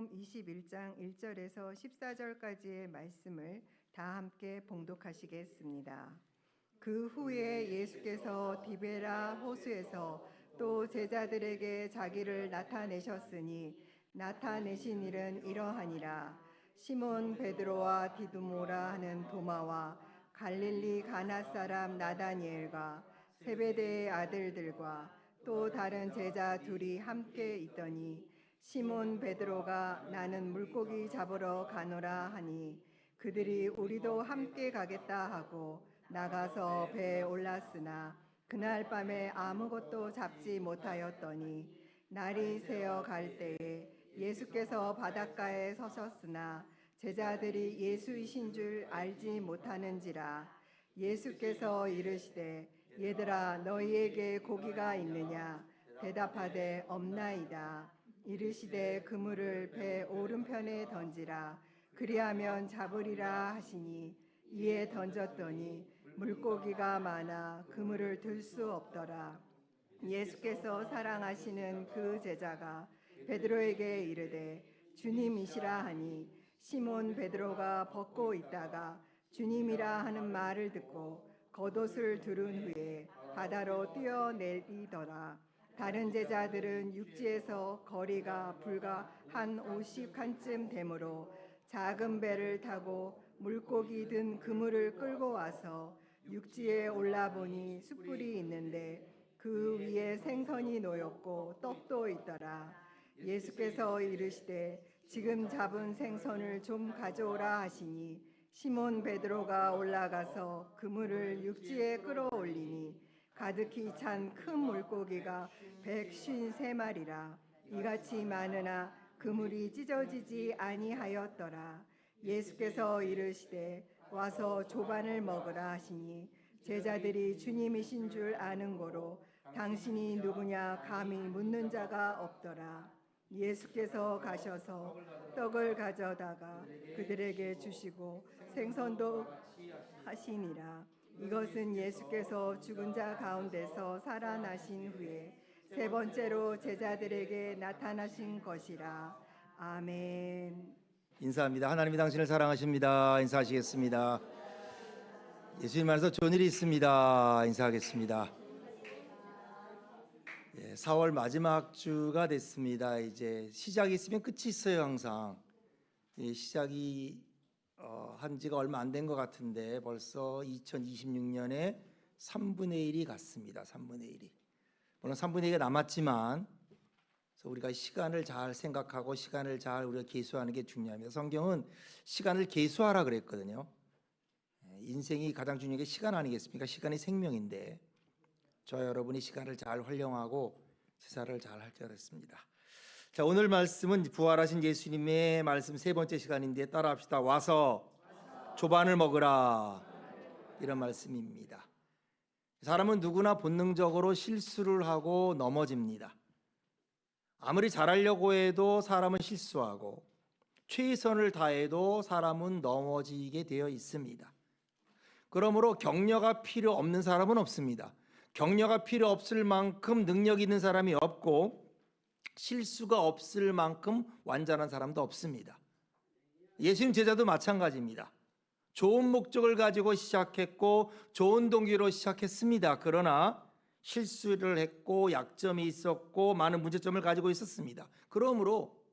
요한복음 21장 1절에서 14절까지의 말씀을 다 함께 봉독하시겠습니다. 그 후에 예수께서 디베라 호수에서 또 제자들에게 자기를 나타내셨으니 나타내신 일은 이러하니라. 시몬 베드로와 디두모라 하는 도마와 갈릴리 가나 사람 나다니엘과 세베대의 아들들과 또 다른 제자 둘이 함께 있더니 시몬 베드로가 나는 물고기 잡으러 가노라 하니 그들이 우리도 함께 가겠다 하고 나가서 배에 올랐으나 그날 밤에 아무것도 잡지 못하였더니 날이 새어 갈 때에 예수께서 바닷가에 서셨으나 제자들이 예수이신 줄 알지 못하는지라. 예수께서 이르시되 얘들아 너희에게 고기가 있느냐? 대답하되 없나이다. 이르시되 그물을 배 오른편에 던지라. 그리하면 잡으리라 하시니 이에 던졌더니 물고기가 많아 그물을 들 수 없더라. 예수께서 사랑하시는 그 제자가 베드로에게 이르되 주님이시라 하니 시몬 베드로가 벗고 있다가 주님이라 하는 말을 듣고 겉옷을 두른 후에 바다로 뛰어내리더라. 다른 제자들은 육지에서 거리가 불과 한 50칸쯤 되므로 작은 배를 타고 물고기 든 그물을 끌고 와서 육지에 올라보니 숯불이 있는데 그 위에 생선이 놓였고 떡도 있더라. 예수께서 이르시되 지금 잡은 생선을 좀 가져오라 하시니 시몬 베드로가 올라가서 그물을 육지에 끌어올리니 가득히 찬 큰 물고기가 153마리라. 이같이 많으나 그물이 찢어지지 아니하였더라. 예수께서 이르시되 와서 조반을 먹으라 하시니 제자들이 주님이신 줄 아는 고로 당신이 누구냐 감히 묻는 자가 없더라. 예수께서 가셔서 떡을 가져다가 그들에게 주시고 생선도 하시니라. 이것은 예수께서 죽은 자 가운데서 살아나신 후에 세 번째로 제자들에게 나타나신 것이라. 아멘. 인사합니다. 하나님이 당신을 사랑하십니다. 인사하시겠습니다. 예수님 안에서 좋은 일이 있습니다. 인사하겠습니다. 4월 마지막 주가 됐습니다. 이제 시작이 있으면 끝이 있어요. 항상 시작이 한 지가 얼마 안 된 것 같은데 벌써 2026년에 3분의 1이 갔습니다. 3분의 1이 물론 3분의 1이 남았지만 우리가 시간을 잘 생각하고 시간을 잘 우리가 계수하는 게 중요합니다. 성경은 시간을 계수하라 그랬거든요. 인생이 가장 중요한 게 시간 아니겠습니까? 시간이 생명인데 저와 여러분이 시간을 잘 활용하고 시사를 잘 할 줄 알았습니다. 자, 오늘 말씀은 부활하신 예수님의 말씀 세 번째 시간인데 따라합시다. 와서 조반을 먹으라, 이런 말씀입니다. 사람은 누구나 본능적으로 실수를 하고 넘어집니다. 아무리 잘하려고 해도 사람은 실수하고 최선을 다해도 사람은 넘어지게 되어 있습니다. 그러므로 격려가 필요 없는 사람은 없습니다. 격려가 필요 없을 만큼 능력 있는 사람이 없고 실수가 없을 만큼 완전한 사람도 없습니다. 예수님 제자도 마찬가지입니다. 좋은 목적을 가지고 시작했고 좋은 동기로 시작했습니다. 그러나 실수를 했고 약점이 있었고 많은 문제점을 가지고 있었습니다. 그러므로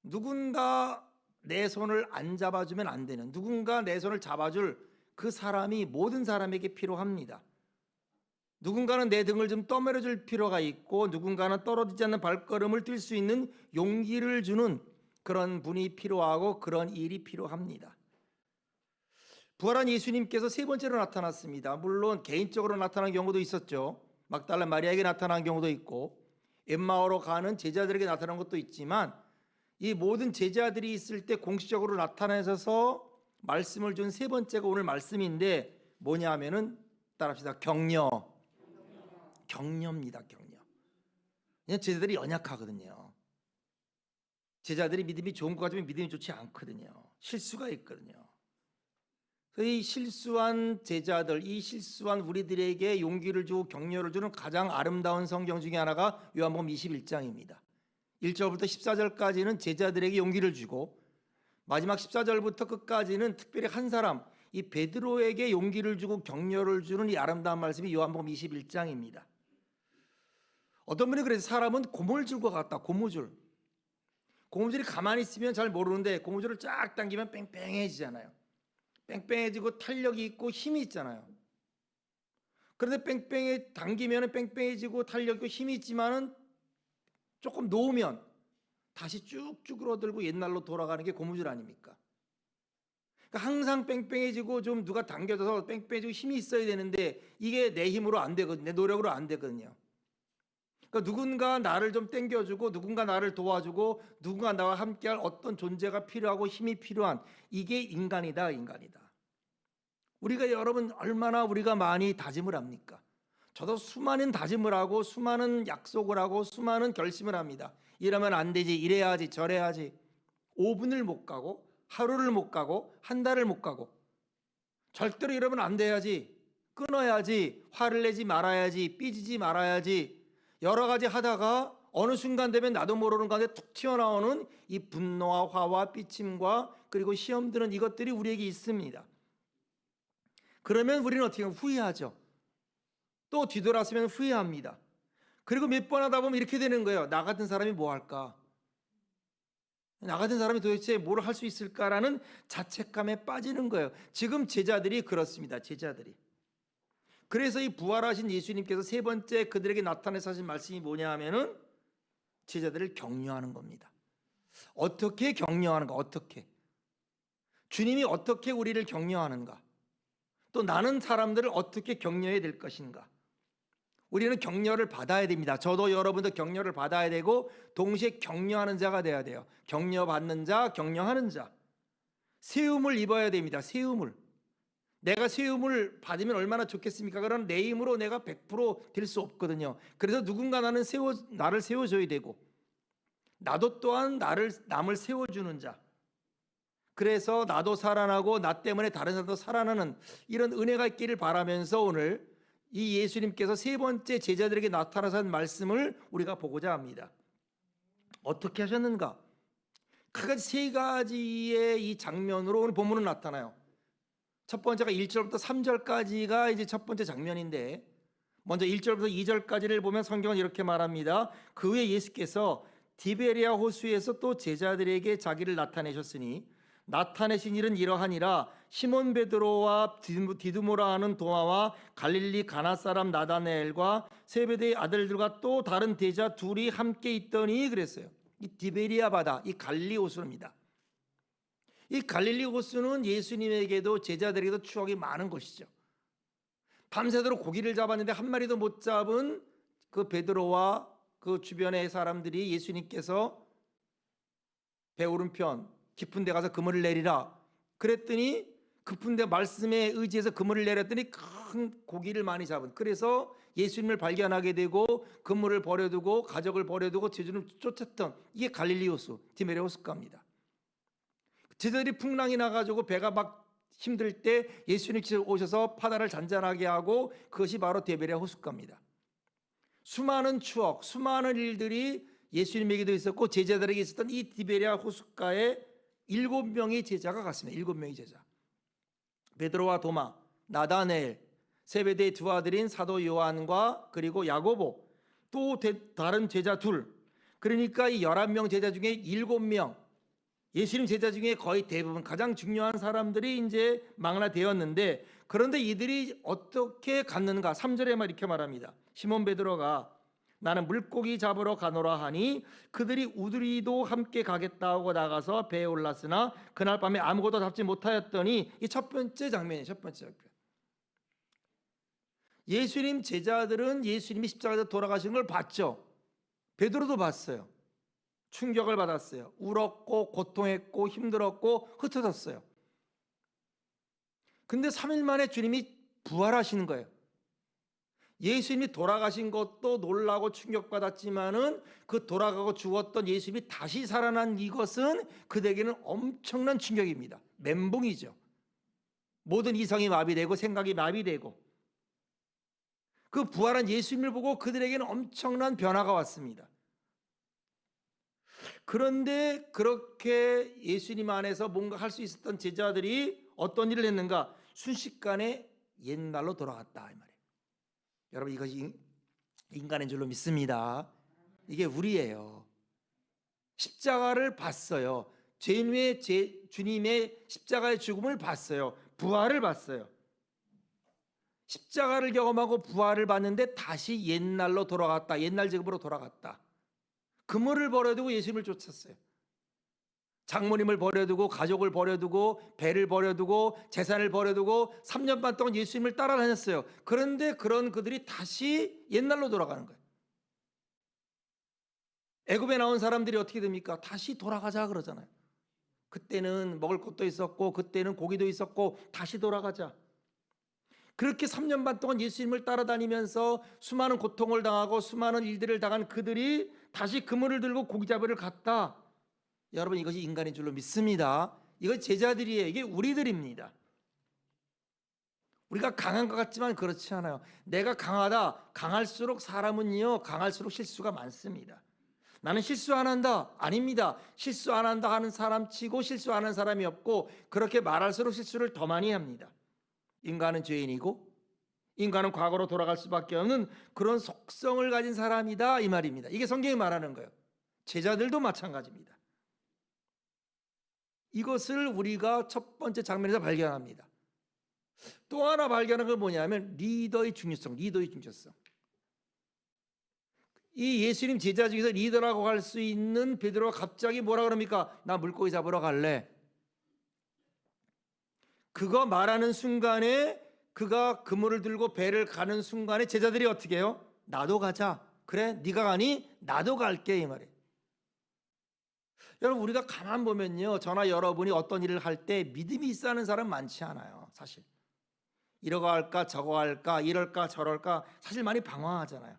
누군가 내 손을 안 잡아주면 안 되는, 누군가 내 손을 잡아줄 그 사람이 모든 사람에게 필요합니다. 누군가는 내 등을 좀 떠밀어줄 필요가 있고 누군가는 떨어지지 않는 발걸음을 뛸 수 있는 용기를 주는 그런 분이 필요하고 그런 일이 필요합니다. 부활한 예수님께서 세 번째로 나타났습니다. 물론 개인적으로 나타난 경우도 있었죠. 막달라 마리아에게 나타난 경우도 있고 엠마오로 가는 제자들에게 나타난 것도 있지만 이 모든 제자들이 있을 때 공식적으로 나타나셔서 말씀을 준 세 번째가 오늘 말씀인데 뭐냐 하면은 따라합시다. 격려입니다. 격려. 그냥 제자들이 연약하거든요. 제자들이 믿음이 좋은 것 같으면 믿음이 좋지 않거든요. 실수가 있거든요. 이 실수한 제자들, 이 실수한 우리들에게 용기를 주고 격려를 주는 가장 아름다운 성경 중에 하나가 요한복음 21장입니다. 1절부터 14절까지는 제자들에게 용기를 주고 마지막 14절부터 끝까지는 특별히 한 사람, 이 베드로에게 용기를 주고 격려를 주는 이 아름다운 말씀이 요한복음 21장입니다. 어떤 분이 그래서 사람은 고무줄과 같다. 고무줄. 고무줄이 가만히 있으면 잘 모르는데 고무줄을 쫙 당기면 뺑뺑해지잖아요. 뺑뺑해지고 탄력이 있고 힘이 있잖아요. 그런데 뺑뺑해 당기면 뺑뺑해지고 탄력이 있고 힘이 있지만은 조금 놓으면 다시 쭉쭉 끌어들고 옛날로 돌아가는 게 고무줄 아닙니까? 그러니까 항상 뺑뺑해지고 좀 누가 당겨줘서 뺑뺑해지고 힘이 있어야 되는데 이게 내 힘으로 안 되거든요. 내 노력으로 안 되거든요. 그러니까 누군가 나를 좀 당겨주고 누군가 나를 도와주고 누군가 나와 함께할 어떤 존재가 필요하고 힘이 필요한 이게 인간이다. 우리가 여러분 얼마나 우리가 많이 다짐을 합니까? 저도 수많은 다짐을 하고 수많은 약속을 하고 수많은 결심을 합니다. 이러면 안 되지, 이래야지, 저래야지. 5분을 못 가고 하루를 못 가고 한 달을 못 가고 절대로 이러면 안 돼야지, 끊어야지, 화를 내지 말아야지, 삐지지 말아야지 여러 가지 하다가 어느 순간 되면 나도 모르는 가운데 툭 튀어나오는 이 분노와 화와 삐침과 그리고 시험 드는 이것들이 우리에게 있습니다. 그러면 우리는 어떻게 하면 후회하죠. 또 뒤돌아서면 후회합니다. 그리고 몇 번 하다 보면 이렇게 되는 거예요. 나 같은 사람이 뭐 할까? 나 같은 사람이 도대체 뭘 할 수 있을까라는 자책감에 빠지는 거예요. 지금 제자들이 그렇습니다. 제자들이. 그래서 이 부활하신 예수님께서 세 번째 그들에게 나타내서 하신 말씀이 뭐냐 하면은 제자들을 격려하는 겁니다. 어떻게 격려하는가? 어떻게? 주님이 어떻게 우리를 격려하는가? 또 나는 사람들을 어떻게 격려해야 될 것인가? 우리는 격려를 받아야 됩니다. 저도 여러분도 격려를 받아야 되고 동시에 격려하는 자가 돼야 돼요. 격려받는 자, 격려하는 자. 세움을 입어야 됩니다. 세움을. 내가 세움을 받으면 얼마나 좋겠습니까? 그러나 내 힘으로 내가 100% 될 수 없거든요. 그래서 누군가 나를 세워줘야 되고 나도 또한 남을 세워주는 자. 그래서 나도 살아나고 나 때문에 다른 사람도 살아나는 이런 은혜가 있기를 바라면서 오늘 이 예수님께서 세 번째 제자들에게 나타나서 한 말씀을 우리가 보고자 합니다. 어떻게 하셨는가? 크게 세 가지의 이 장면으로 오늘 본문은 나타나요. 첫 번째가 1절부터 3절까지가 이제 첫 번째 장면인데 먼저 1절부터 2절까지를 보면 성경은 이렇게 말합니다. 그 후에 예수께서 디베리아 호수에서 또 제자들에게 자기를 나타내셨으니 나타내신 일은 이러하니라. 시몬 베드로와 디두모라 하는 도마와 갈릴리 가나 사람 나다나엘과 세베대의 아들들과 또 다른 제자 둘이 함께 있더니 그랬어요. 이 디베리아 바다, 이 갈릴리 호수입니다. 이 갈릴리 호수는 예수님에게도 제자들에게도 추억이 많은 곳이죠. 밤새도록 고기를 잡았는데 한 마리도 못 잡은 그 베드로와 그 주변의 사람들이 예수님께서 배 오른편 깊은 데 가서 그물을 내리라 그랬더니 깊은 데 말씀에 의지해서 그물을 내렸더니 큰 고기를 많이 잡은, 그래서 예수님을 발견하게 되고 그물을 버려두고 가족을 버려두고 제주를 쫓았던 이게 갈릴리 호수, 디베리아 호수가입니다. 제자들이 풍랑이 나가지고 배가 막 힘들 때 예수님께서 오셔서 바다를 잔잔하게 하고 그것이 바로 디베리아 호숫가입니다. 수많은 추억, 수많은 일들이 예수님에게도 있었고 제자들에게 있었던 이 디베리아 호숫가에 7명의 제자가 갔습니다. 7명의 제자. 베드로와 도마, 나다나엘, 세베대의 두 아들인 사도 요한과 그리고 야고보, 또 다른 제자 둘. 그러니까 이 11명 제자 중에 7명, 예수님 제자 중에 거의 대부분 가장 중요한 사람들이 이제 망라되었는데, 그런데 이들이 어떻게 갔는가? 3절에 이렇게 말합니다. 시몬 베드로가 나는 물고기 잡으러 가노라 하니 그들이 우리도 함께 가겠다고 나가서 배에 올랐으나 그날 밤에 아무것도 잡지 못하였더니 이 첫 번째 장면이에요. 첫 번째 장면. 예수님 제자들은 예수님이 십자가에서 돌아가시는 걸 봤죠. 베드로도 봤어요. 충격을 받았어요. 울었고 고통했고 힘들었고 흩어졌어요. 근데 3일 만에 주님이 부활하시는 거예요. 예수님이 돌아가신 것도 놀라고 충격받았지만은 그 돌아가고 죽었던 예수님이 다시 살아난 이것은 그들에게는 엄청난 충격입니다. 멘붕이죠. 모든 이성이 마비되고 생각이 마비되고 그 부활한 예수님을 보고 그들에게는 엄청난 변화가 왔습니다. 그런데 그렇게 예수님 안에서 뭔가 할 수 있었던 제자들이 어떤 일을 했는가? 순식간에 옛날로 돌아갔다 이 말이에요. 여러분 이것이 인간인 줄로 믿습니다. 이게 우리예요. 십자가를 봤어요. 죄인의 주님의 십자가의 죽음을 봤어요. 부활을 봤어요. 십자가를 경험하고 부활을 봤는데 다시 옛날로 돌아갔다. 옛날 제급으로 돌아갔다. 그물을 버려두고 예수님을 쫓았어요. 장모님을 버려두고 가족을 버려두고 배를 버려두고 재산을 버려두고 3년 반 동안 예수님을 따라다녔어요. 그런데 그런 그들이 다시 옛날로 돌아가는 거예요. 애굽에 나온 사람들이 어떻게 됩니까? 다시 돌아가자 그러잖아요. 그때는 먹을 것도 있었고 그때는 고기도 있었고 다시 돌아가자. 그렇게 3년 반 동안 예수님을 따라다니면서 수많은 고통을 당하고 수많은 일들을 당한 그들이 다시 그물을 들고 고기 잡으러 갔다. 여러분 이것이 인간인 줄로 믿습니다. 이건 제자들이에요. 이게 우리들입니다. 우리가 강한 것 같지만 그렇지 않아요. 내가 강하다. 강할수록 사람은요 강할수록 실수가 많습니다. 나는 실수 안 한다. 아닙니다. 실수 안 한다 하는 사람 치고 실수 안 하는 사람이 없고 그렇게 말할수록 실수를 더 많이 합니다. 인간은 죄인이고 인간은 과거로 돌아갈 수밖에 없는 그런 속성을 가진 사람이다 이 말입니다. 이게 성경이 말하는 거예요. 제자들도 마찬가지입니다. 이것을 우리가 첫 번째 장면에서 발견합니다. 또 하나 발견한 건 뭐냐면 리더의 중요성. 이 예수님 제자 중에서 리더라고 할 수 있는 베드로가 갑자기 뭐라 그럽니까? 나 물고기 잡으러 갈래. 그거 말하는 순간에 그가 그물을 들고 배를 가는 순간에 제자들이 어떻게 해요? 나도 가자. 그래 네가 가니 나도 갈게 이 말이에요. 여러분 우리가 가만 보면요 저나 여러분이 어떤 일을 할 때 믿음이 있어 하는 사람 많지 않아요. 사실 이러고 할까 저거 할까 이럴까 저럴까 사실 많이 방황하잖아요.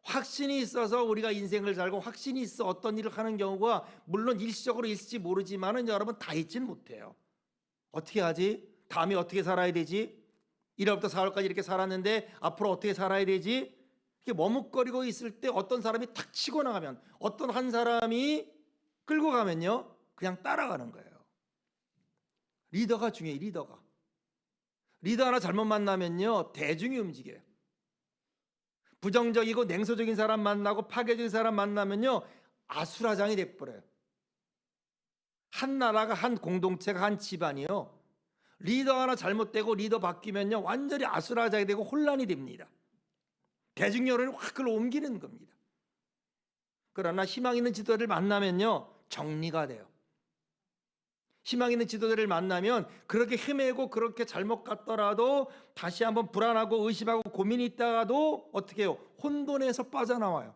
확신이 있어서 우리가 인생을 살고 확신이 있어 어떤 일을 하는 경우가 물론 일시적으로 있을지 모르지만은 여러분 다 있지는 못해요. 어떻게 하지? 다음에 어떻게 살아야 되지? 1월부터 4월까지 이렇게 살았는데 앞으로 어떻게 살아야 되지? 이렇게 머뭇거리고 있을 때 어떤 사람이 탁 치고 나가면 어떤 한 사람이 끌고 가면요 그냥 따라가는 거예요. 리더가 중요해요. 리더 하나 잘못 만나면요 대중이 움직여요. 부정적이고 냉소적인 사람 만나고 파괴적인 사람 만나면요 아수라장이 돼버려요. 한 나라가 한 공동체가 한 집안이요 리더 하나 잘못되고 리더 바뀌면요 완전히 아수라장이 되고 혼란이 됩니다. 대중 여론이 확 끌어 옮기는 겁니다. 그러나 희망 있는 지도자를 만나면요 정리가 돼요. 희망 있는 지도자를 만나면 그렇게 헤매고 그렇게 잘못 갔더라도 다시 한번 불안하고 의심하고 고민이 있다가도 어떻게 해요? 혼돈에서 빠져나와요.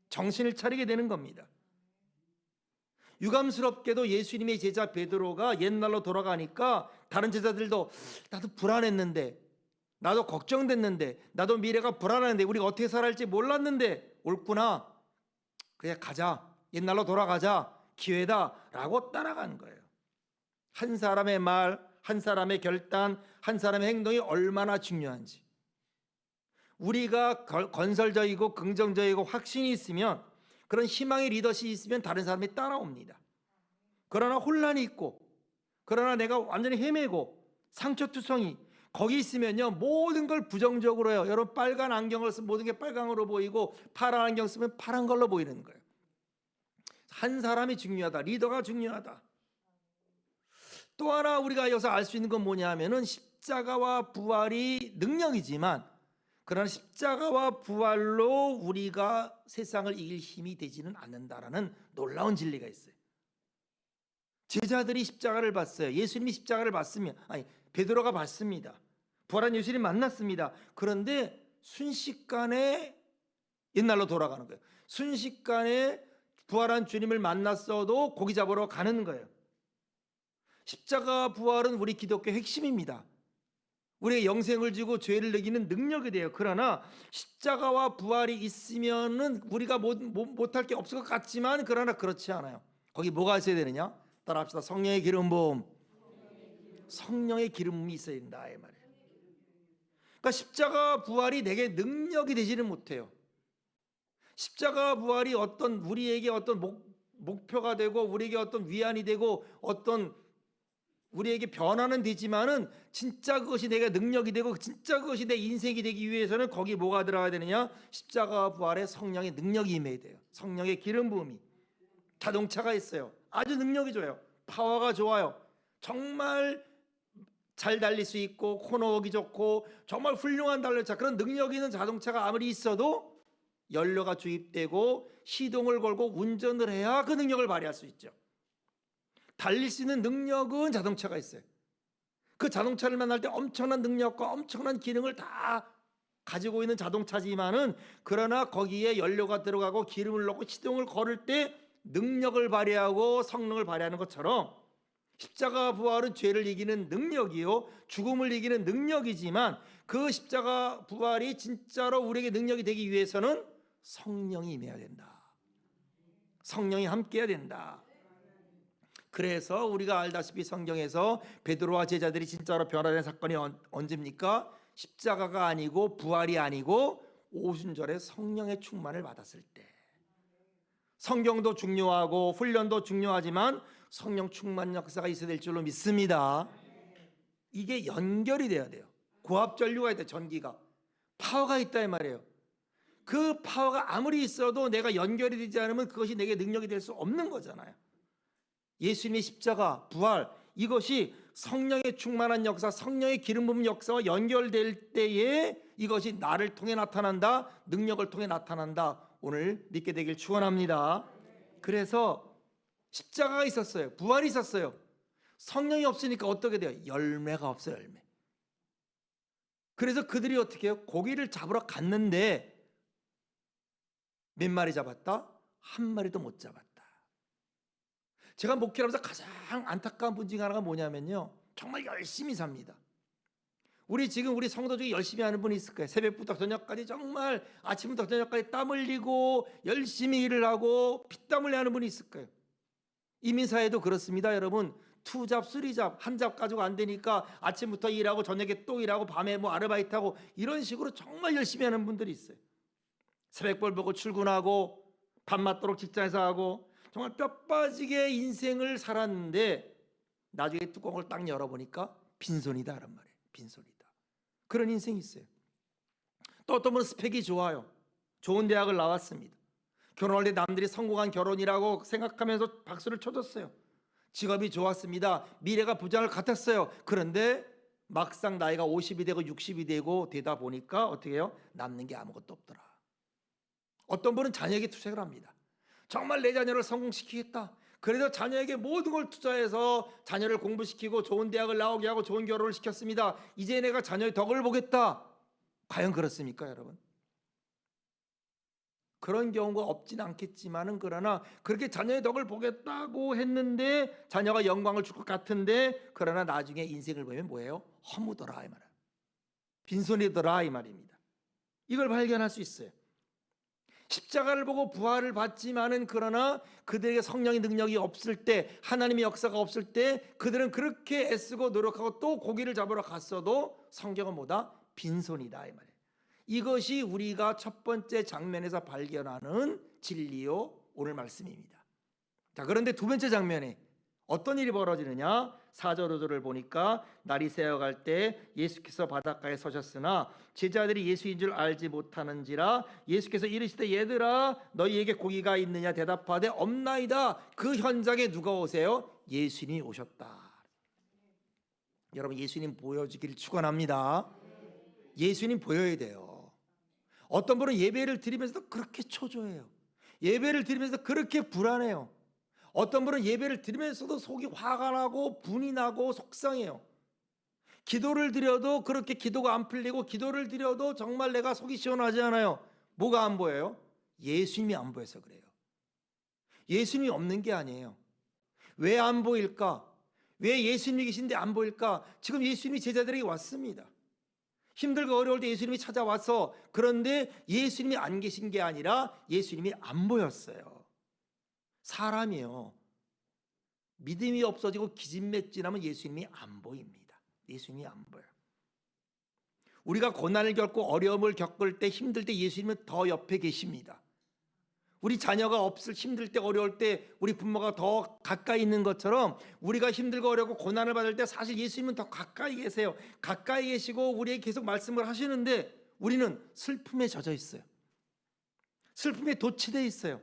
정신을 차리게 되는 겁니다. 유감스럽게도 예수님의 제자 베드로가 옛날로 돌아가니까 다른 제자들도 나도 불안했는데 나도 걱정됐는데 나도 미래가 불안한데 우리가 어떻게 살아야 할지 몰랐는데 옳구나 그냥 가자 옛날로 돌아가자 기회다라고 따라간 거예요. 한 사람의 말, 한 사람의 결단, 한 사람의 행동이 얼마나 중요한지 우리가 건설적이고 긍정적이고 확신이 있으면 그런 희망의 리더십이 있으면 다른 사람이 따라옵니다. 그러나 혼란이 있고 그러나 내가 완전히 헤매고 상처투성이 거기 있으면요 모든 걸 부정적으로 해요. 여러분 빨간 안경을 쓰면 모든 게 빨강으로 보이고 파란 안경 쓰면 파란 걸로 보이는 거예요. 한 사람이 중요하다. 리더가 중요하다. 또 하나 우리가 여기서 알 수 있는 건 뭐냐면은 십자가와 부활이 능력이지만 그러나 십자가와 부활로 우리가 세상을 이길 힘이 되지는 않는다라는 놀라운 진리가 있어요. 제자들이 십자가를 봤어요. 예수님이 십자가를 봤으면 베드로가 봤습니다. 부활한 예수님 만났습니다. 그런데 순식간에 옛날로 돌아가는 거예요. 순식간에 부활한 주님을 만났어도 고기 잡으러 가는 거예요. 십자가 부활은 우리 기독교 핵심입니다. 우리의 영생을 주고 죄를 이기는 능력이 돼요. 그러나 십자가와 부활이 있으면은 우리가 못할 게 없을 것 같지만 그러나 그렇지 않아요. 거기 뭐가 있어야 되느냐? 따라합시다. 성령의 기름 부음. 성령의 기름이 있어야 된다 이 말이에요. 그러니까 십자가 부활이 내게 능력이 되지는 못해요. 십자가 부활이 어떤 우리에게 어떤 목표가 되고 우리에게 어떤 위안이 되고 어떤 우리에게 변화는 되지만은 진짜 그것이 내가 능력이 되고 진짜 그것이 내 인생이 되기 위해서는 거기 뭐가 들어가야 되느냐? 십자가 부활에 성령의 능력이 임해야 돼요. 성령의 기름 부음이. 자동차가 있어요. 아주 능력이 좋아요. 파워가 좋아요. 정말 잘 달릴 수 있고 코너 오기 좋고 정말 훌륭한 달려차, 그런 능력 있는 자동차가 아무리 있어도 연료가 주입되고 시동을 걸고 운전을 해야 그 능력을 발휘할 수 있죠. 달릴 수 있는 능력은 자동차가 있어요. 그 자동차를 만날 때 엄청난 능력과 엄청난 기능을 다 가지고 있는 자동차지만은, 그러나 거기에 연료가 들어가고 기름을 넣고 시동을 걸을 때 능력을 발휘하고 성능을 발휘하는 것처럼 십자가 부활은 죄를 이기는 능력이요 죽음을 이기는 능력이지만, 그 십자가 부활이 진짜로 우리에게 능력이 되기 위해서는 성령이 임해야 된다. 성령이 함께해야 된다. 그래서 우리가 알다시피 성경에서 베드로와 제자들이 진짜로 변화된 사건이 언제입니까? 십자가가 아니고 부활이 아니고 오순절에 성령의 충만을 받았을 때. 성경도 중요하고 훈련도 중요하지만 성령 충만 역사가 있어야 될 줄로 믿습니다. 이게 연결이 돼야 돼요. 고압전류가 있다. 전기가 파워가 있다 이 말이에요. 그 파워가 아무리 있어도 내가 연결이 되지 않으면 그것이 내게 능력이 될 수 없는 거잖아요. 예수님의 십자가 부활, 이것이 성령의 충만한 역사, 성령의 기름 부음 역사와 연결될 때에 이것이 나를 통해 나타난다, 능력을 통해 나타난다. 오늘 믿게 되길 축원합니다. 그래서 십자가가 있었어요. 부활이 있었어요. 성령이 없으니까 어떻게 돼요? 열매가 없어요. 열매. 그래서 그들이 어떻게 해요? 고기를 잡으러 갔는데 몇 마리 잡았다? 한 마리도 못 잡았다. 제가 목회하면서 가장 안타까운 분 중에 하나가 뭐냐면요, 정말 열심히 삽니다. 우리 성도 중에 열심히 하는 분이 있을 거예요. 새벽부터 저녁까지 정말 아침부터 저녁까지 땀 흘리고 열심히 일을 하고 피땀 흘려 하는 분이 있을 거예요. 이민사회도 그렇습니다. 여러분, 투잡, 쓰리잡, 한 잡 가지고 안 되니까 아침부터 일하고 저녁에 또 일하고 밤에 뭐 아르바이트하고 이런 식으로 정말 열심히 하는 분들이 있어요. 새벽벌 보고 출근하고 밤 맞도록 직장에서 하고 정말 뼈 빠지게 인생을 살았는데 나중에 뚜껑을 딱 열어보니까 빈손이다 라는 말이에요. 빈손이다. 그런 인생이 있어요. 또 어떤 분은 스펙이 좋아요. 좋은 대학을 나왔습니다. 결혼할 때 남들이 성공한 결혼이라고 생각하면서 박수를 쳐줬어요. 직업이 좋았습니다. 미래가 부장을 같았어요. 그런데 막상 나이가 50이 되고 60이 되다 보니까 어떻게 해요? 남는 게 아무것도 없더라. 어떤 분은 자녀에게 투자를 합니다. 정말 내 자녀를 성공시키겠다. 그래서 자녀에게 모든 걸 투자해서 자녀를 공부시키고 좋은 대학을 나오게 하고 좋은 결혼을 시켰습니다. 이제 내가 자녀의 덕을 보겠다. 과연 그렇습니까, 여러분? 그런 경우가 없진 않겠지만은, 그러나 그렇게 자녀의 덕을 보겠다고 했는데 자녀가 영광을 줄 것 같은데, 그러나 나중에 인생을 보면 뭐예요? 허무더라 이 말이에요. 빈손이더라 이 말입니다. 이걸 발견할 수 있어요. 십자가를 보고 부활을 받지만은, 그러나 그들에게 성령의 능력이 없을 때, 하나님의 역사가 없을 때 그들은 그렇게 애쓰고 노력하고 또 고기를 잡으러 갔어도 성경은 뭐다? 빈손이다 이 말이에요. 이것이 우리가 첫 번째 장면에서 발견하는 진리요 오늘 말씀입니다. 자, 그런데 두 번째 장면에 어떤 일이 벌어지느냐? 4절 5절을 보니까 날이 새어갈 때 예수께서 바닷가에 서셨으나 제자들이 예수인 줄 알지 못하는지라 예수께서 이르시되 얘들아 너희에게 고기가 있느냐 대답하되 없나이다. 그 현장에 누가 오세요? 예수님이 오셨다. 여러분, 예수님 보여주기를 축원합니다. 예수님 보여야 돼요. 어떤 분은 예배를 드리면서도 그렇게 초조해요. 예배를 드리면서 그렇게 불안해요. 어떤 분은 예배를 드리면서도 속이 화가 나고 분이 나고 속상해요. 기도를 드려도 그렇게 기도가 안 풀리고, 기도를 드려도 정말 내가 속이 시원하지 않아요. 뭐가 안 보여요? 예수님이 안 보여서 그래요. 예수님이 없는 게 아니에요. 왜 안 보일까? 왜 예수님이 계신데 안 보일까? 지금 예수님이 제자들에게 왔습니다. 힘들고 어려울 때 예수님이 찾아와서, 그런데 예수님이 안 계신 게 아니라 예수님이 안 보였어요. 사람이요, 믿음이 없어지고 기진맥진하면 예수님이 안 보입니다. 예수님이 안 보여요. 우리가 고난을 겪고 어려움을 겪을 때, 힘들 때 예수님은 더 옆에 계십니다. 우리 자녀가 없을 힘들 때 어려울 때 우리 부모가 더 가까이 있는 것처럼 우리가 힘들고 어렵고 고난을 받을 때 사실 예수님은 더 가까이 계세요. 가까이 계시고 우리에게 계속 말씀을 하시는데 우리는 슬픔에 젖어 있어요. 슬픔에 도취되어 있어요.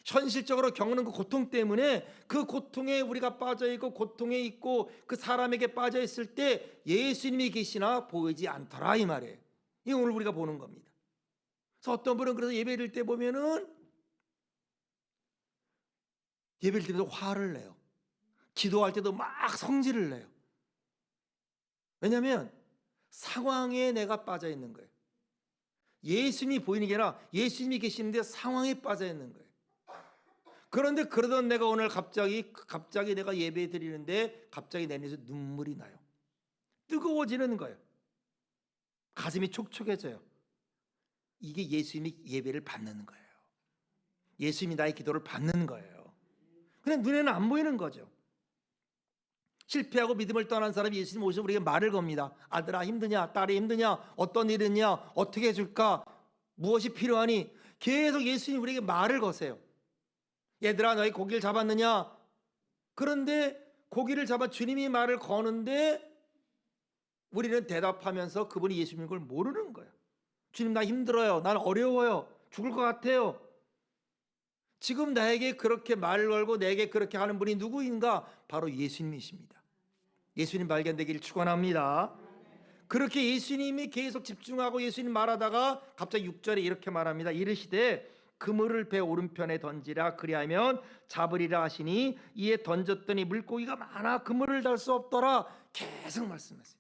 현실적으로 겪는 그 고통 때문에 그 고통에 우리가 빠져 있고 고통에 있고 그 사람에게 빠져 있을 때 예수님이 계시나 보이지 않더라 이 말이에요. 이 오늘 우리가 보는 겁니다. 그래서 어떤 분은 그래서 예배드릴 때 보면은 예배드릴 때도 화를 내요. 기도할 때도 막 성질을 내요. 왜냐하면 상황에 내가 빠져 있는 거예요. 예수님이 보이는 게 아니라 예수님이 계시는데 상황에 빠져 있는 거예요. 그런데 그러던 내가 오늘 갑자기 내가 예배 드리는데 갑자기 내 눈에서 눈물이 나요. 뜨거워지는 거예요. 가슴이 촉촉해져요. 이게 예수님이 예배를 받는 거예요. 예수님이 나의 기도를 받는 거예요. 근데 눈에는 안 보이는 거죠. 실패하고 믿음을 떠난 사람이 예수님 오셔서 우리에게 말을 겁니다. 아들아 힘드냐? 딸이 힘드냐? 어떤 일이냐? 어떻게 해줄까? 무엇이 필요하니? 계속 예수님 우리에게 말을 거세요. 얘들아 너희 고기를 잡았느냐? 그런데 고기를 잡아 주님이 말을 거는데 우리는 대답하면서 그분이 예수님인 걸 모르는 거예요. 주님 나 힘들어요. 난 어려워요. 죽을 것 같아요. 지금 나에게 그렇게 말을 걸고 내게 그렇게 하는 분이 누구인가? 바로 예수님이십니다. 예수님 발견되기를 축원합니다. 그렇게 예수님이 계속 집중하고 예수님 말하다가 갑자기 6절에 이렇게 말합니다. 이르시되 그물을 배 오른편에 던지라 그리하면 잡으리라 하시니 이에 던졌더니 물고기가 많아 그물을 달 수 없더라. 계속 말씀하세요.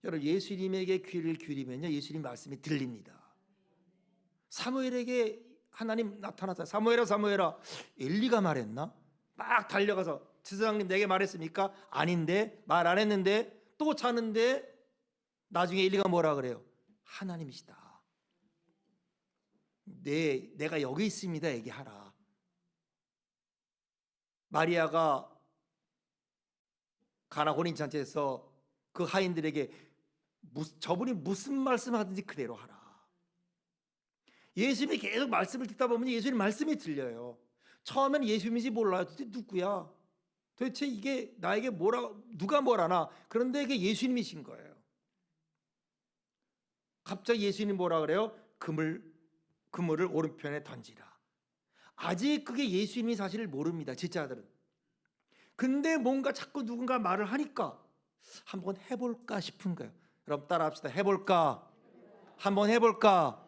여러분 예수님에게 귀를 기울이면요 예수님 말씀이 들립니다. 사무엘에게 하나님 나타났어요. 사무엘아 사무엘아 엘리가 말했나? 막 달려가서 지사장님 내게 말했습니까? 아닌데 말 안 했는데 또 자는데 나중에 엘리가 뭐라 그래요? 하나님이시다. 내가 여기 있습니다 얘기하라. 마리아가 가나 혼인잔치에서 그 하인들에게 저분이 무슨 말씀하든지 그대로 하라. 예수님이 계속 말씀을 듣다 보면 예수님 말씀이 들려요. 처음에는 예수님인지 몰라요. 도대체 누구야? 도대체 이게 나에게 누가 뭐라나? 그런데 이게 예수님이신 거예요. 갑자기 예수님 뭐라 그래요? 그물을 오른편에 던지라. 아직 그게 예수님이 사실을 모릅니다. 제자들은. 근데 뭔가 자꾸 누군가 말을 하니까 한번 해볼까 싶은 거예요. 여러분 따라합시다. 해볼까? 한번 해볼까?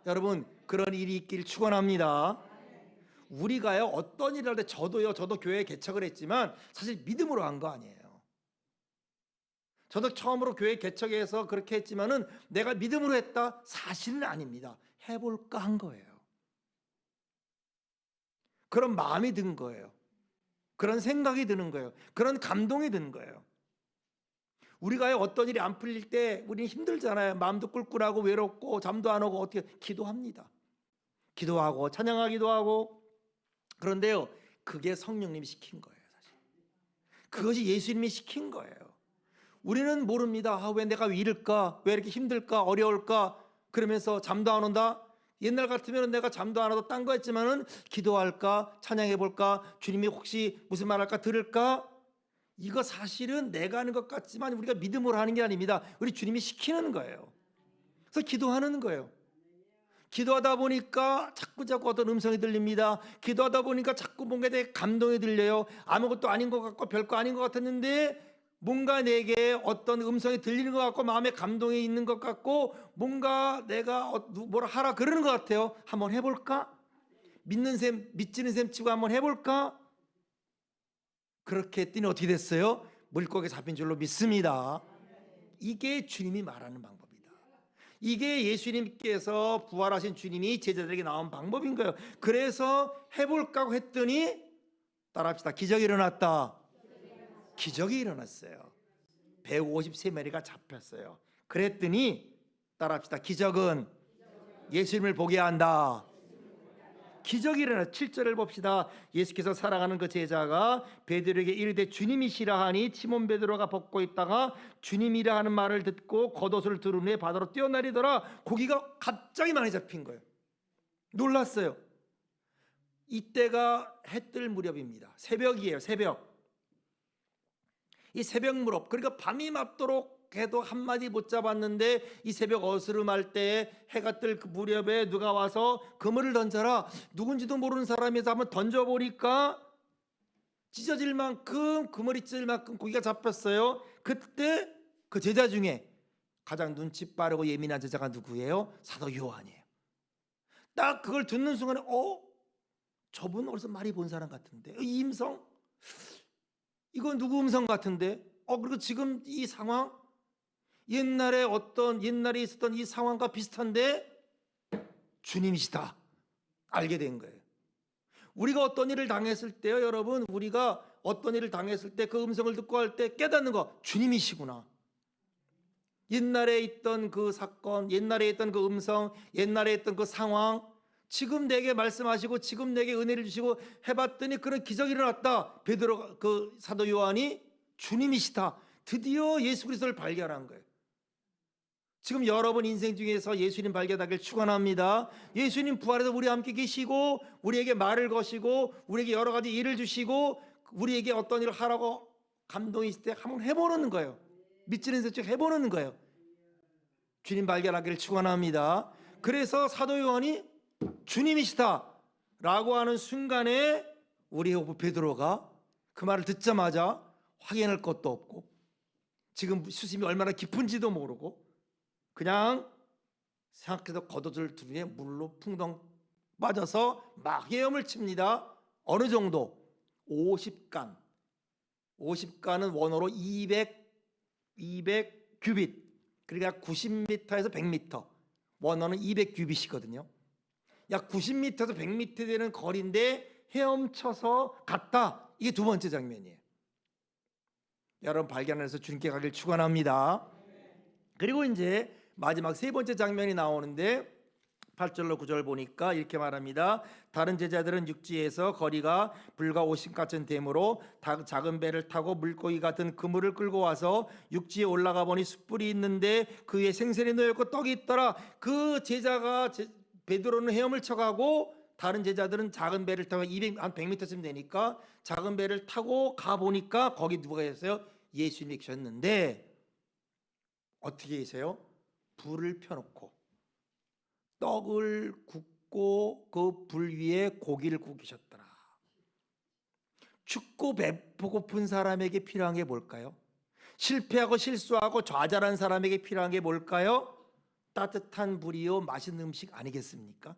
여러분 그런 일이 있기를 축원합니다. 우리가요 어떤 일을 할 때 저도 교회에 개척을 했지만 사실 믿음으로 한 거 아니에요. 저도 처음으로 교회 개척해서 그렇게 했지만은 내가 믿음으로 했다? 사실은 아닙니다. 해볼까 한 거예요. 그런 마음이 든 거예요. 그런 생각이 드는 거예요. 그런 감동이 드는 거예요. 우리가 어떤 일이 안 풀릴 때 우리는 힘들잖아요. 마음도 꿀꿀하고 외롭고 잠도 안 오고 어떻게 기도합니다. 기도하고 찬양하기도 하고. 그런데요 그게 성령님이 시킨 거예요. 사실 그것이 예수님이 시킨 거예요. 우리는 모릅니다. 왜 내가 이럴까? 왜 이렇게 힘들까? 어려울까? 그러면서 잠도 안 온다. 옛날 같으면 내가 잠도 안 와도 딴 거 했지만은 기도할까? 찬양해볼까? 주님이 혹시 무슨 말 할까? 들을까? 이거 사실은 내가 하는 것 같지만 우리가 믿음으로 하는 게 아닙니다. 우리 주님이 시키는 거예요. 그래서 기도하는 거예요. 기도하다 보니까 자꾸 어떤 음성이 들립니다. 기도하다 보니까 자꾸 뭔가에 대해 감동이 들려요. 아무것도 아닌 것 같고 별거 아닌 것 같았는데 뭔가 내게 어떤 음성이 들리는 것 같고 마음에 감동이 있는 것 같고 뭔가 내가 뭐라 하라 그러는 것 같아요. 한번 해볼까? 믿지는 셈 치고 한번 해볼까? 그렇게 했더니 어떻게 됐어요? 물고기 잡힌 줄로 믿습니다. 이게 주님이 말하는 방법이다. 이게 예수님께서 부활하신 주님이 제자들에게 나온 방법인 거예요. 그래서 해볼까 하고 했더니 따라합시다. 기적이 일어났다. 기적이 일어났어요. 153마리가 잡혔어요. 그랬더니 따라합시다. 기적은 예수님을 보게 한다. 기적이 일어나 7절을 봅시다. 예수께서 사랑하는 그 제자가 베드로에게 이르되 주님이시라 하니 시몬 베드로가 벗고 있다가 주님이라 하는 말을 듣고 겉옷을 두른 후에 바다로 뛰어내리더라. 고기가 갑자기 많이 잡힌 거예요. 놀랐어요. 이때가 해 뜰 무렵입니다. 새벽이에요. 새벽. 이 새벽 무렵, 그러니까 밤이 맞도록 해도 한마디 못 잡았는데 이 새벽 어스름할 때 해가 뜰 그 무렵에 누가 와서 그물을 던져라. 누군지도 모르는 사람에서 한번 던져보니까 찢어질 만큼, 그물이 찢어질 만큼 고기가 잡혔어요. 그때 그 제자 중에 가장 눈치 빠르고 예민한 제자가 누구예요? 사도 요한이에요. 딱 그걸 듣는 순간에 저분 어디서 많이 본 사람 같은데, 이 음성, 이건 누구 음성 같은데, 그리고 지금 이 상황, 옛날에 있었던 이 상황과 비슷한데 주님이시다 알게 된 거예요. 우리가 어떤 일을 당했을 때요, 여러분, 우리가 어떤 일을 당했을 때 그 음성을 듣고 할 때 깨닫는 거, 주님이시구나. 옛날에 있던 그 사건, 옛날에 있던 그 음성, 옛날에 있던 그 상황, 지금 내게 말씀하시고 지금 내게 은혜를 주시고 해봤더니 그런 기적이 일어났다. 베드로, 그 사도 요한이 주님이시다, 드디어 예수 그리스도를 발견한 거예요. 지금 여러분 인생 중에서 예수님 발견하길 축원합니다. 예수님 부활해서 우리와 함께 계시고 우리에게 말을 거시고 우리에게 여러 가지 일을 주시고 우리에게 어떤 일을 하라고 감동이 있을 때 한번 해보는 거예요. 믿지는 인생 해보는 거예요. 주님 발견하기를 축원합니다. 그래서 사도 요한이 주님이시다 라고 하는 순간에 우리 호부 베드로가 그 말을 듣자마자 확인할 것도 없고 지금 수심이 얼마나 깊은지도 모르고 그냥 생각해서 겉옷을 두르에 물로 풍덩 빠져서 막 헤엄을 칩니다. 어느 정도? 50간. 50간은 원어로 200 규빗. 그러니까 90m에서 100m. 원어는 200 규빗이거든요. 약 90m에서 100m 되는 거리인데 헤엄쳐서 갔다. 이게 두 번째 장면이에요. 여러분 발견해서 주님께 가길 축원합니다. 그리고 이제 마지막 세 번째 장면이 나오는데 8절로 9절 보니까 이렇게 말합니다. 다른 제자들은 육지에서 거리가 불과 50가쯤 되므로 작은 배를 타고 물고기 같은 그물을 끌고 와서 육지에 올라가 보니 숯불이 있는데 그 위에 생선이 놓여있고 떡이 있더라. 그 제자가 베드로는 헤엄을 쳐가고 다른 제자들은 작은 배를 타고 한 100m쯤 되니까 작은 배를 타고 가보니까 거기 누가 계세요? 예수님이 계셨는데 어떻게 계세요? 불을 펴놓고 떡을 굽고 그 불 위에 고기를 구워 계셨더라. 춥고 배고픈 사람에게 필요한 게 뭘까요? 실패하고 실수하고 좌절한 사람에게 필요한 게 뭘까요? 따뜻한 불이요 맛있는 음식 아니겠습니까?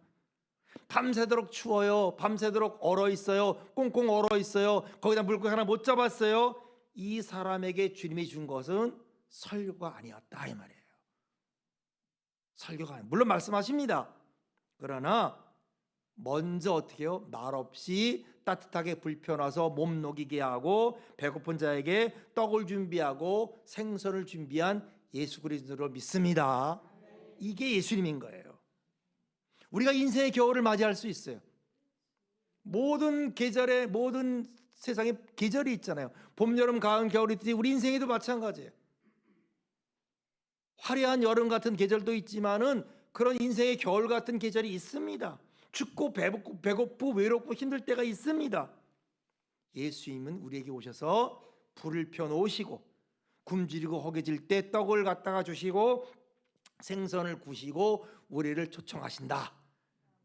밤새도록 추워요. 밤새도록 얼어 있어요. 꽁꽁 얼어 있어요. 거기다 물고기 하나 못 잡았어요. 이 사람에게 주님이 준 것은 설교가 아니었다 이 말이에요. 설교가 아니에요. 물론 말씀하십니다. 그러나 먼저 어떻게 해요? 말없이 따뜻하게 불 펴놔서 몸 녹이게 하고 배고픈 자에게 떡을 준비하고 생선을 준비한 예수 그리스도를 믿습니다. 이게 예수님인 거예요. 우리가 인생의 겨울을 맞이할 수 있어요. 모든 계절에 모든 세상에 계절이 있잖아요. 봄, 여름, 가을, 겨울이 있듯이 우리 인생에도 마찬가지예요. 화려한 여름 같은 계절도 있지만은 그런 인생의 겨울 같은 계절이 있습니다. 춥고 배고프고 외롭고 힘들 때가 있습니다. 예수님은 우리에게 오셔서 불을 펴놓으시고 굶주리고 허기질 때 떡을 갖다가 주시고 생선을 구시고 우리를 초청하신다.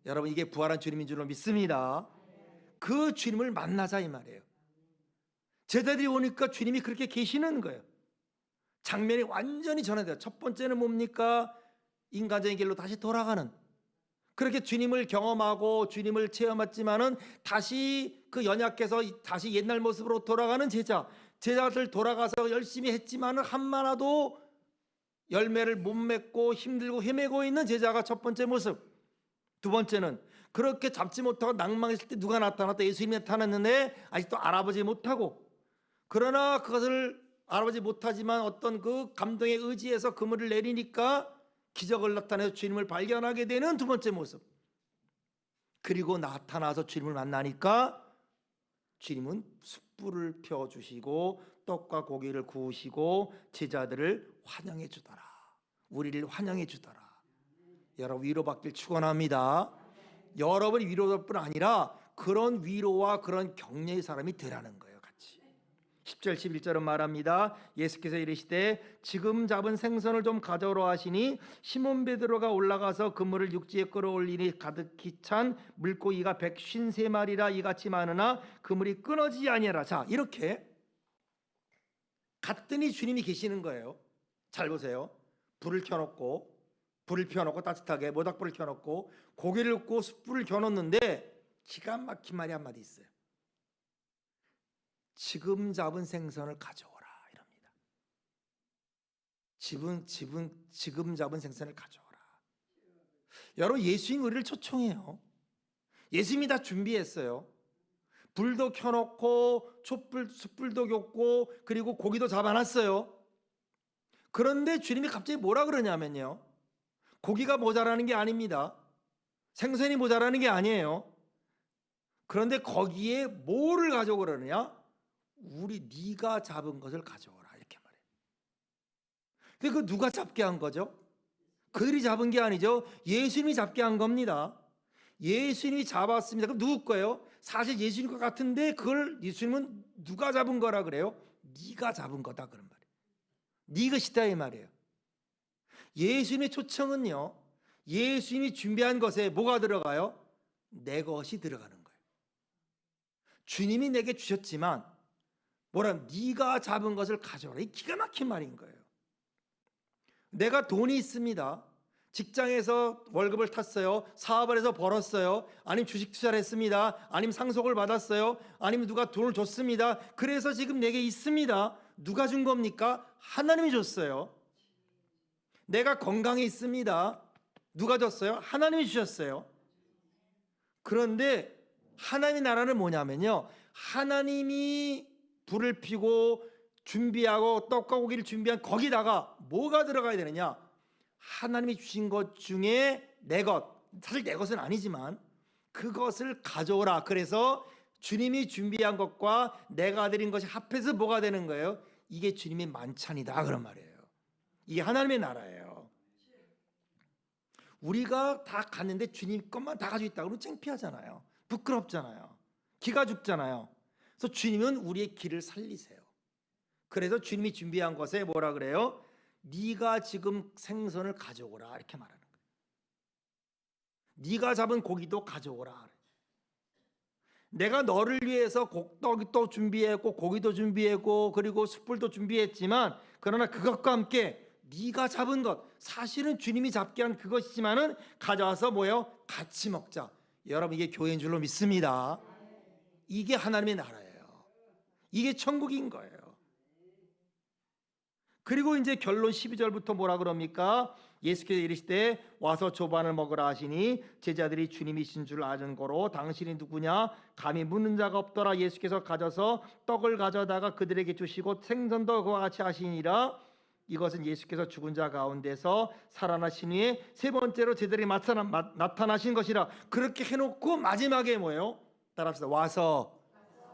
여러분 이게 부활한 주님인 줄로 믿습니다. 그 주님을 만나자 이 말이에요. 제자들이 오니까 주님이 그렇게 계시는 거예요. 장면이 완전히 전환돼요. 첫 번째는 뭡니까? 인간적인 길로 다시 돌아가는, 그렇게 주님을 경험하고 주님을 체험했지만은 다시 그 연약해서 다시 옛날 모습으로 돌아가는 제자들 돌아가서 열심히 했지만은 한마나도 열매를 못 맺고 힘들고 헤매고 있는 제자가 첫 번째 모습. 두 번째는 그렇게 잡지 못하고 낭망했을 때 누가 나타났다? 예수님이 나타났는데 아직도 알아보지 못하고, 그러나 그것을 알아보지 못하지만 어떤 그 감동의 의지에서 그물을 내리니까 기적을 나타내서 주님을 발견하게 되는 두 번째 모습. 그리고 나타나서 주님을 만나니까 주님은 숯불을 펴주시고 떡과 고기를 구우시고 제자들을 환영해 주더라. 우리를 환영해 주더라. 여러분 위로받길 축원합니다. 여러분이 위로될 뿐 아니라 그런 위로와 그런 격려의 사람이 되라는 거예요. 같이 10절 11절은 말합니다. 예수께서 이르시되 지금 잡은 생선을 좀 가져오라 하시니 시몬 베드로가 올라가서 그물을 육지에 끌어올리니 가득히 찬 물고기가 153마리라 이같이 많으나 그물이 끊어지지 아니하라. 자, 이렇게 갔더니 주님이 계시는 거예요. 잘 보세요. 불을 켜놓고 따뜻하게 모닥불을 켜놓고 고기를 굽고 숯불을 겨놓는데 기가 막힌 말이 한마디 있어요. 지금 잡은 생선을 가져오라 이럽니다. 지금 잡은 생선을 가져오라. 여러분, 예수님 우리를 초청해요. 예수님이 다 준비했어요. 불도 켜놓고 숯불도 겹고 그리고 고기도 잡아놨어요. 그런데 주님이 갑자기 뭐라 그러냐면요, 고기가 모자라는 게 아닙니다. 생선이 모자라는 게 아니에요. 그런데 거기에 뭐를 가져오라느냐? 네가 잡은 것을 가져오라 이렇게 말해요. 근데 그 누가 잡게 한 거죠? 그들이 잡은 게 아니죠. 예수님이 잡게 한 겁니다. 예수님이 잡았습니다. 그럼 누구 거예요? 사실 예수님 것 같은데 그걸 예수님은 누가 잡은 거라 그래요? 네가 잡은 거다 그런 말이에요. 네 것이다 이 말이에요. 예수님의 초청은요, 예수님이 준비한 것에 뭐가 들어가요? 내 것이 들어가는 거예요. 주님이 내게 주셨지만 네가 잡은 것을 가져오라. 이 기가 막힌 말인 거예요. 내가 돈이 있습니다. 직장에서 월급을 탔어요. 사업을 해서 벌었어요. 아니면 주식 투자를 했습니다. 아니면 상속을 받았어요. 아니면 누가 돈을 줬습니다. 그래서 지금 내게 있습니다. 누가 준 겁니까? 하나님이 줬어요. 내가 건강에 있습니다. 누가 줬어요? 하나님이 주셨어요. 그런데 하나님의 나라는 뭐냐면요, 하나님이 불을 피고 준비하고 떡과 고기를 준비한 거기다가 뭐가 들어가야 되느냐? 하나님이 주신 것 중에 내 것, 사실 내 것은 아니지만 그것을 가져오라. 그래서 주님이 준비한 것과 내가 드린 것이 합해서 뭐가 되는 거예요? 이게 주님의 만찬이다 그런 말이에요. 이게 하나님의 나라예요. 우리가 다 갔는데 주님 것만 다 가지고 있다 그러면 창피하잖아요. 부끄럽잖아요. 기가 죽잖아요. 그래서 주님은 우리의 길을 살리세요. 그래서 주님이 준비한 것에 뭐라 그래요? 네가 지금 생선을 가져오라 이렇게 말하는 거예요. 네가 잡은 고기도 가져오라. 내가 너를 위해서 떡도 준비했고 고기도 준비했고 그리고 숯불도 준비했지만 그러나 그것과 함께 네가 잡은 것, 사실은 주님이 잡게 한 그것이지만은 가져와서 뭐예요? 같이 먹자. 여러분, 이게 교회인 줄로 믿습니다. 이게 하나님의 나라예요. 이게 천국인 거예요. 그리고 이제 결론 12절부터 뭐라 그럽니까? 예수께서 이르시되 와서 조반을 먹으라 하시니 제자들이 주님이신 줄 아는 거로 당신이 누구냐 감히 묻는 자가 없더라. 예수께서 가져서 떡을 가져다가 그들에게 주시고 생선도 그와 같이 하시니라. 이것은 예수께서 죽은 자 가운데서 살아나신 후에 세 번째로 제자들이 나타나신 것이라. 그렇게 해놓고 마지막에 뭐예요? 따라합시다. 와서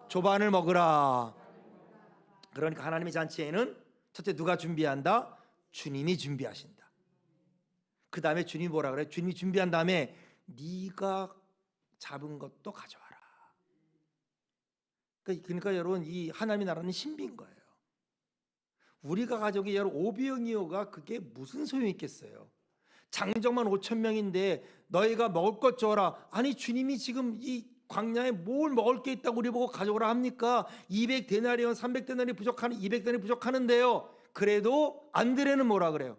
조반을 먹으라. 그러니까 하나님의 잔치에는 첫째 누가 준비한다? 주님이 준비하신다. 그 다음에 주님이 뭐라 그래요? 주님이 준비한 다음에 네가 잡은 것도 가져와라. 그러니까 여러분, 이 하나님의 나라는 신비인 거예요. 우리가 가족이 여러분 5병이어가 그게 무슨 소용이 있겠어요? 장정만 5,000명인데 너희가 먹을 것 줘라. 아니, 주님이 지금 이 광야에 뭘 먹을 게 있다고 우리 보고 가져오라 합니까? 200데나리온 300데나리 부족하는 200데나리 부족하는데요. 그래도 안드레는 뭐라 그래요?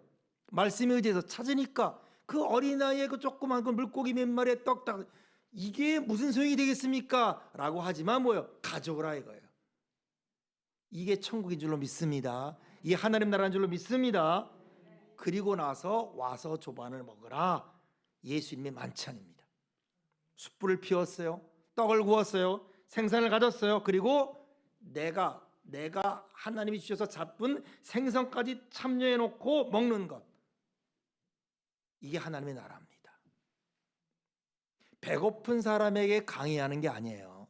말씀에 의지해서 찾으니까 그 어린아이의 그 조그만 그 물고기 몇 마리에 떡딱 이게 무슨 소용이 되겠습니까? 라고 하지만 뭐요? 가져오라 이거예요. 이게 천국인 줄로 믿습니다. 이게 하나님 나라인 줄로 믿습니다. 그리고 나서 와서 조반을 먹으라. 예수님의 만찬입니다. 숯불을 피웠어요. 떡을 구웠어요. 생선을 가졌어요. 그리고 내가 하나님이 주셔서 잡은 생선까지 참여해 놓고 먹는 것. 이게 하나님의 나라입니다. 배고픈 사람에게 강의하는 게 아니에요.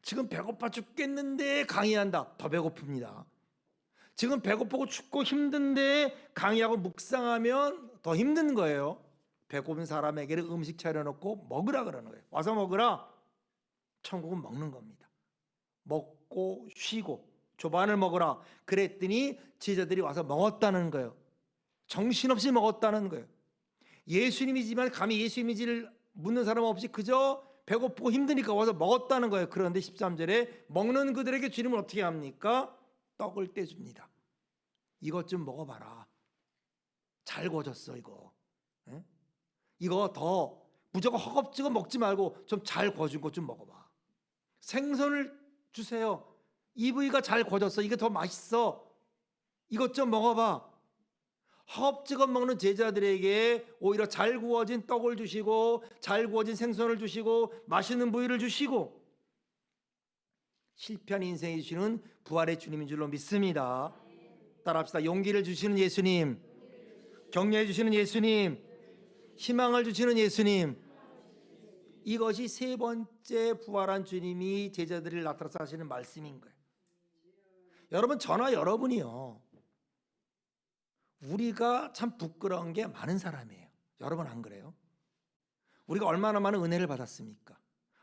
지금 배고파 죽겠는데 강의한다. 더 배고픕니다. 지금 배고프고 춥고 힘든데 강의하고 묵상하면 더 힘든 거예요. 배고픈 사람에게는 음식 차려놓고 먹으라 그러는 거예요. 와서 먹으라. 천국은 먹는 겁니다. 먹고 쉬고 조반을 먹으라 그랬더니 제자들이 와서 먹었다는 거예요. 정신없이 먹었다는 거예요. 예수님이지만 감히 예수님인지를 묻는 사람 없이 그저 배고프고 힘드니까 와서 먹었다는 거예요. 그런데 13절에 먹는 그들에게 주님은 어떻게 합니까? 떡을 떼줍니다. 이것 좀 먹어봐라. 잘 구워졌어 이거. 에? 이거 더 무조건 허겁지겁 먹지 말고 좀 잘 구워준 것 좀 먹어봐. 생선을 주세요. 이 부위가 잘 구워졌어. 이게 더 맛있어. 이것 좀 먹어봐. 허겁지겁 먹는 제자들에게 오히려 잘 구워진 떡을 주시고 잘 구워진 생선을 주시고 맛있는 부위를 주시고 실패한 인생이 주시는 부활의 주님인 줄로 믿습니다. 따라합시다. 용기를 주시는 예수님, 격려해 주시는 예수님, 희망을 주시는 예수님. 이것이 세 번째 부활한 주님이 제자들을 나타나서 하시는 말씀인 거예요. 여러분, 저나 여러분이요, 우리가 참 부끄러운 게 많은 사람이에요. 여러분 안 그래요? 우리가 얼마나 많은 은혜를 받았습니까?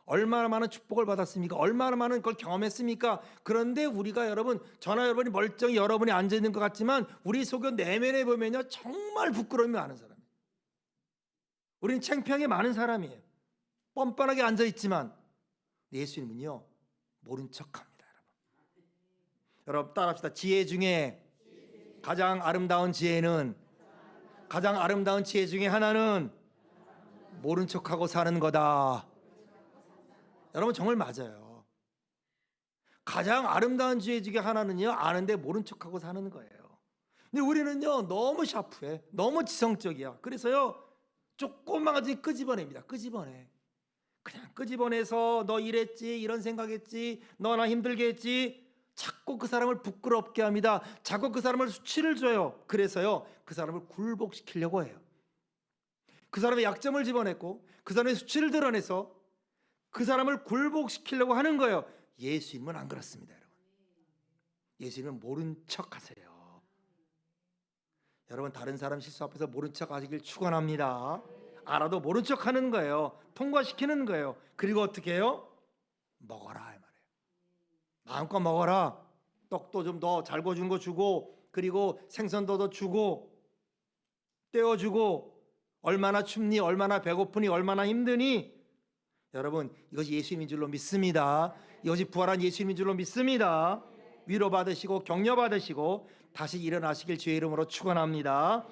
얼마나 많은 축복을 받았습니까? 얼마나 많은 걸 경험했습니까? 그런데 우리가 여러분, 저나 여러분이 멀쩡히 여러분이 앉아 있는 것 같지만 우리 속에 내면에 보면요 정말 부끄러움이 많은 사람이에요. 우리는 창피한 게 많은 사람이에요. 뻔뻔하게 앉아 있지만 예수님은요 모른 척합니다. 여러분 따라합시다. 지혜 중에 가장 아름다운 지혜는, 가장 아름다운 지혜 중에 하나는 모른 척하고 사는 거다. 여러분 정말 맞아요. 가장 아름다운 지혜 중에 하나는요 아는데 모른 척하고 사는 거예요. 근데 우리는요 너무 샤프해, 너무 지성적이야. 그래서요 조금만 가지고 끄집어냅니다. 끄집어내. 그냥 끄집어내서 너 이랬지, 이런 생각했지, 너 나 힘들게 했지. 자꾸 그 사람을 부끄럽게 합니다. 자꾸 그 사람을 수치를 줘요. 그래서요 그 사람을 굴복시키려고 해요. 그 사람의 약점을 집어냈고 그 사람의 수치를 드러내서 그 사람을 굴복시키려고 하는 거예요. 예수님은 안 그렇습니다. 여러분, 예수님은 모른 척하세요. 여러분 다른 사람 실수 앞에서 모른 척하시길 축원합니다. 알아도 모른 척하는 거예요. 통과시키는 거예요. 그리고 어떻게 해요? 먹어라 이 말이에요. 마음껏 먹어라. 떡도 좀 더 잘 구워준 거 주고, 그리고 생선도 더 주고, 떼어주고. 얼마나 춥니, 얼마나 배고프니, 얼마나 힘드니. 여러분 이것이 예수님인 줄로 믿습니다. 이것이 부활한 예수님인 줄로 믿습니다. 위로받으시고 격려받으시고 다시 일어나시길 주의 이름으로 축원합니다.